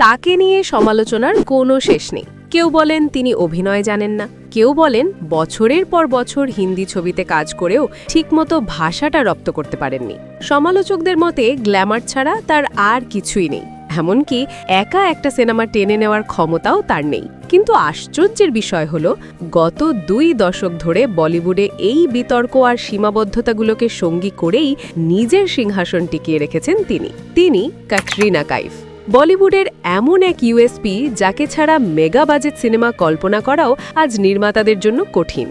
তাকে নিয়ে সমালোচনার কোনো শেষ নেই। কেউ বলেন তিনি অভিনয় জানেন না, কেউ বলেন বছরের পর বছর হিন্দি ছবিতে কাজ করেও ঠিকমতো ভাষাটা রপ্ত করতে পারেননি। সমালোচকদের মতে গ্ল্যামার ছাড়া তার আর কিছুই নেই, এমনকি একা একটা সিনেমা টেনে নেওয়ার ক্ষমতাও তার নেই। কিন্তু আশ্চর্যের বিষয় হলো, গত 2 দশক ধরে বলিউডে এই বিতর্ক আর সীমাবদ্ধতাগুলোকে সঙ্গী করেই নিজের সিংহাসন টিকিয়ে রেখেছেন তিনি ক্যাটরিনা কাইফ। বলিউডের এমন এক ইউএসপি যাকে ছাড়া মেগা বাজেট সিনেমা কল্পনা করাও আজ নির্মাতাদের জন্য কঠিন।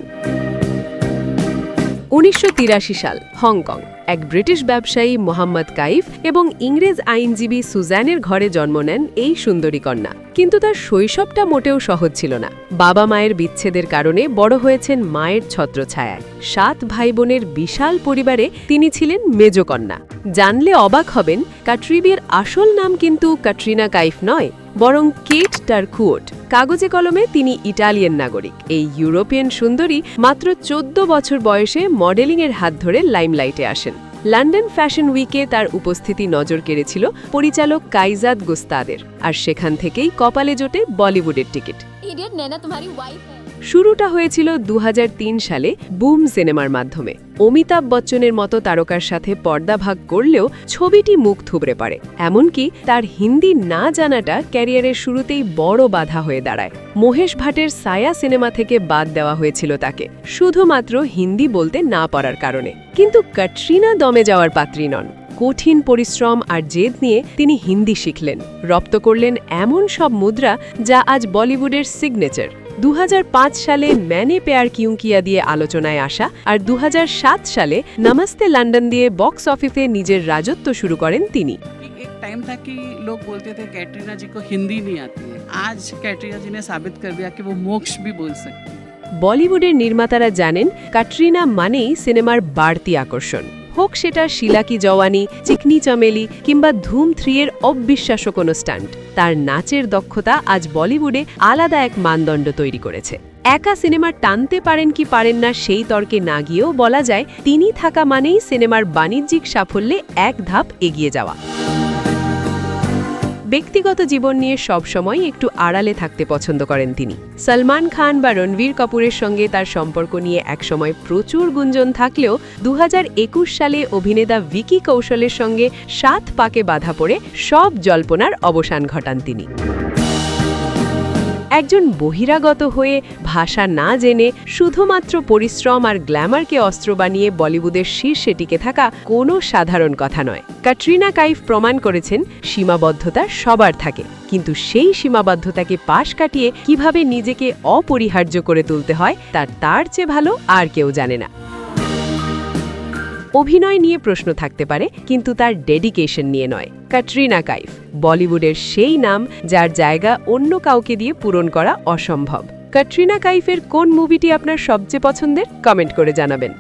1983 সাল, হংকং। এক ব্রিটিশ ব্যবসায়ী মোহাম্মদ কাইফ এবং ইংরেজ আইনজীবী সুজানের ঘরে জন্ম নেন এই সুন্দরী কন্যা। কিন্তু তার শৈশবটা মোটেও সহজ ছিল না। বাবা মায়ের বিচ্ছেদের কারণে বড় হয়েছেন মায়ের ছত্রছায়ায়। 7 ভাই বোনের বিশাল পরিবারে তিনি ছিলেন মেজ কন্যা। জানলে অবাক হবেন, ক্যাটরিনার আসল নাম কিন্তু ক্যাটরিনা কাইফ নয়, বরং কেট টারকুয়োট। কাগজে কলমে তিনি ইটালিয়ান নাগরিক। এই ইউরোপিয়ান সুন্দরী মাত্র 14 বছর বয়সে মডেলিংয়ের হাত ধরে লাইমলাইটে আসেন। লন্ডন ফ্যাশন উইকে তার উপস্থিতি নজর কেড়েছিল পরিচালক কাইজাদ গুস্তাদের, আর সেখান থেকেই কপালে জোটে বলিউডের টিকিট। শুরুটা হয়েছিল 2003 সালে বুম সিনেমার মাধ্যমে। অমিতাভ বচ্চনের মতো তারকার সাথে পর্দাভাগ করলেও ছবিটি মুখ থুবড়ে পড়ে। এমনকি তার হিন্দি না জানাটা ক্যারিয়ারের শুরুতেই বড় বাধা হয়ে দাঁড়ায়। মহেশ ভাটের ছায়া সিনেমা থেকে বাদ দেওয়া হয়েছিল তাকে, শুধুমাত্র হিন্দি বলতে না পারার কারণে। কিন্তু ক্যাটরিনা দমে যাওয়ার পাত্রী নন। কঠিন পরিশ্রম আর জেদ নিয়ে তিনি হিন্দি শিখলেন, রপ্ত করলেন এমন সব মুদ্রা যা আজ বলিউডের সিগনেচার। 2005 সালে ম্যানে প্যার কিউ কিয়া দিয়ে আলোচনায় আসা আর 2007 সালে নমস্তে লন্ডন দিয়ে বক্স অফিসে নিজের রাজত্ব শুরু করেন তিনি। एक टाइम था कि लोग बोलते थे कैटरीना जी को हिंदी नहीं आती है। आज कैटरीना जी ने साबित कर दिया कि वो मोक्ष भी बोल सकती है। বলিউডের নির্মাতারা জানেন ক্যাটরিনা মানেই সিনেমার বাড়তি আকর্ষণ, হোক সেটা শিলা কি জওয়ানি, চিকনি চমেলি কিংবা ধুম 3 এর অবিশ্বাস্য কোনো স্টান্ট। তার নাচের দক্ষতা আজ বলিউডে আলাদা এক মানদণ্ড তৈরি করেছে। একা সিনেমা টানতে পারেন কি পারেন না সেই তর্কে না গিয়েও বলা যায়, তিনি থাকা মানেই সিনেমার বাণিজ্যিক সাফল্যে এক ধাপ এগিয়ে যাওয়া। ব্যক্তিগত জীবন নিয়ে সবসময় একটু আড়ালে থাকতে পছন্দ করেন তিনি। সলমান খান বা রণবীর কাপুরের সঙ্গে তার সম্পর্ক নিয়ে একসময় প্রচুর গুঞ্জন থাকলেও 2021 সালে অভিনেতা ভিকি কৌশলের সঙ্গে 7 পাকে বাধা পড়ে সব জল্পনার অবসান ঘটান তিনি। একজন বহিরাগত হয়ে ভাষা না জেনে শুধুমাত্র পরিশ্রম আর গ্ল্যামারকে অস্ত্র বানিয়ে বলিউডের শীর্ষে টিকে থাকা কোনো সাধারণ কথা নয়। ক্যাটরিনা কাইফ প্রমাণ করেছেন সীমাবদ্ধতা সবার থাকে, কিন্তু সেই সীমাবদ্ধতাকে পাশ কাটিয়ে কিভাবে নিজেকে অপরিহার্য করে তুলতে হয় তার চেয়ে ভালো আর কেউ জানে না। অভিনয় নিয়ে প্রশ্ন থাকতে পারে, কিন্তু তার ডেডিকেশন নিয়ে নয়। ক্যাটরিনা কাইফ বলিউডের সেই নাম যার জায়গা অন্য কাউকে দিয়ে পূরণ করা অসম্ভব। ক্যাটরিনা কাইফের কোন মুভিটি আপনার সবচেয়ে পছন্দের? কমেন্ট করে জানাবেন।